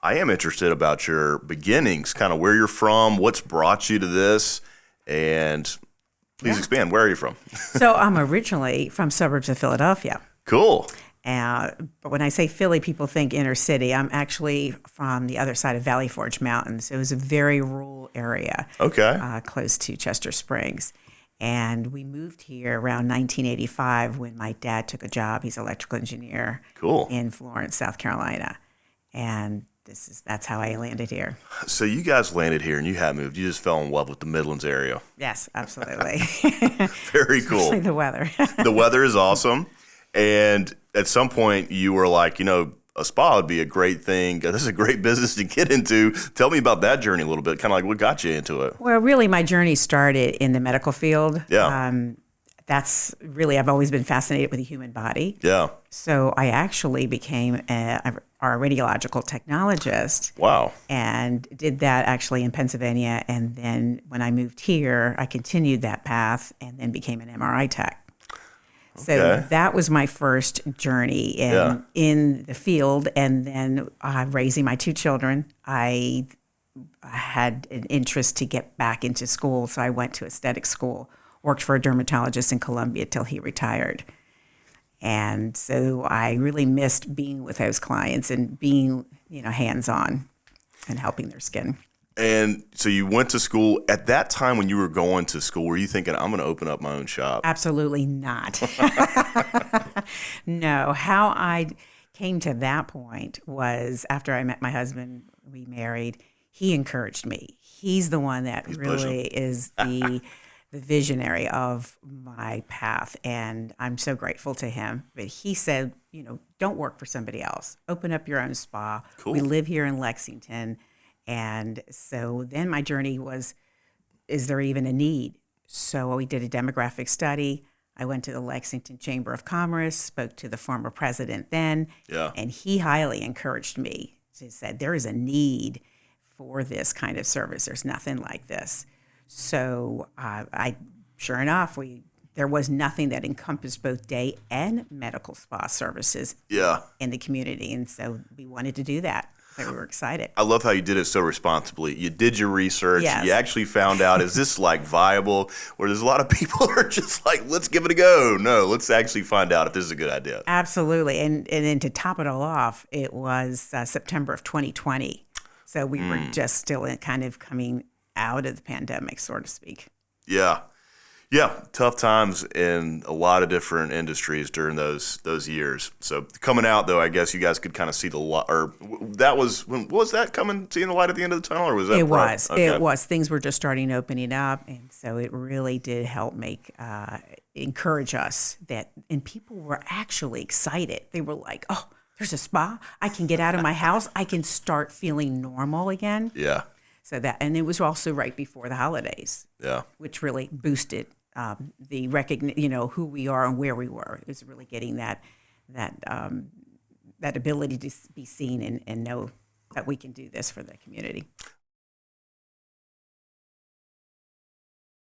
I am interested about your beginnings, kind of where you're from, what's brought you to this, and please expand. Where are you from? So I'm originally from suburbs of Philadelphia. Cool. But when I say Philly, people think inner city. I'm actually from the other side of Valley Forge Mountains. It was a very rural area, close to Chester Springs. And we moved here around 1985 when my dad took a job. He's an electrical engineer in Florence, South Carolina. And that's how I landed here. So you guys landed here and you had moved. You just fell in love with the Midlands area. Yes, absolutely. Very cool. Especially the weather. The weather is awesome. And at some point you were like, a spa would be a great thing. This is a great business to get into. Tell me about that journey a little bit, kind of like what got you into it. Well, really, my journey started in the medical field. Yeah. That's really, I've always been fascinated with the human body. Yeah. So I actually became our radiological technologist. Wow. And did that actually in Pennsylvania. And then when I moved here, I continued that path and then became an MRI tech. So that was my first journey in the field. And then raising my two children, I had an interest to get back into school. So I went to aesthetic school, worked for a dermatologist in Columbia till he retired. And so I really missed being with those clients and being, hands-on and helping their skin. And so you went to school. At that time when you were going to school, were you thinking, I'm going to open up my own shop? Absolutely not. No. How I came to that point was after I met my husband, we married, he encouraged me. He's the one that really is the visionary of my path, and I'm so grateful to him. But he said, don't work for somebody else. Open up your own spa. Cool. We live here in Lexington. And so then my journey was, is there even a need? So we did a demographic study. I went to the Lexington Chamber of Commerce, spoke to the former president then, and he highly encouraged me. He said, there is a need for this kind of service. There's nothing like this. So sure enough, there was nothing that encompassed both day and medical spa services in the community. And so we wanted to do that. So we were excited. I love how you did it so responsibly. You did your research. Yes. You actually found out, is this viable? Where there's a lot of people are just like, let's give it a go. No, let's actually find out if this is a good idea. Absolutely. And then to top it all off, it was September of 2020. So we were just still kind of coming out of the pandemic, so to speak. Yeah. Yeah, tough times in a lot of different industries during those years. So coming out, though, I guess you guys could kind of see the light. Or that was when was that seeing the light at the end of the tunnel, or was that? It was. Things were just starting opening up, and so it really did help encourage us and people were actually excited. They were like, "Oh, there's a spa. I can get out of my house. I can start feeling normal again." Yeah. So and it was also right before the holidays. Yeah. Which really boosted the recognition, who we are and where we were. It was really getting that ability to be seen and know that we can do this for the community.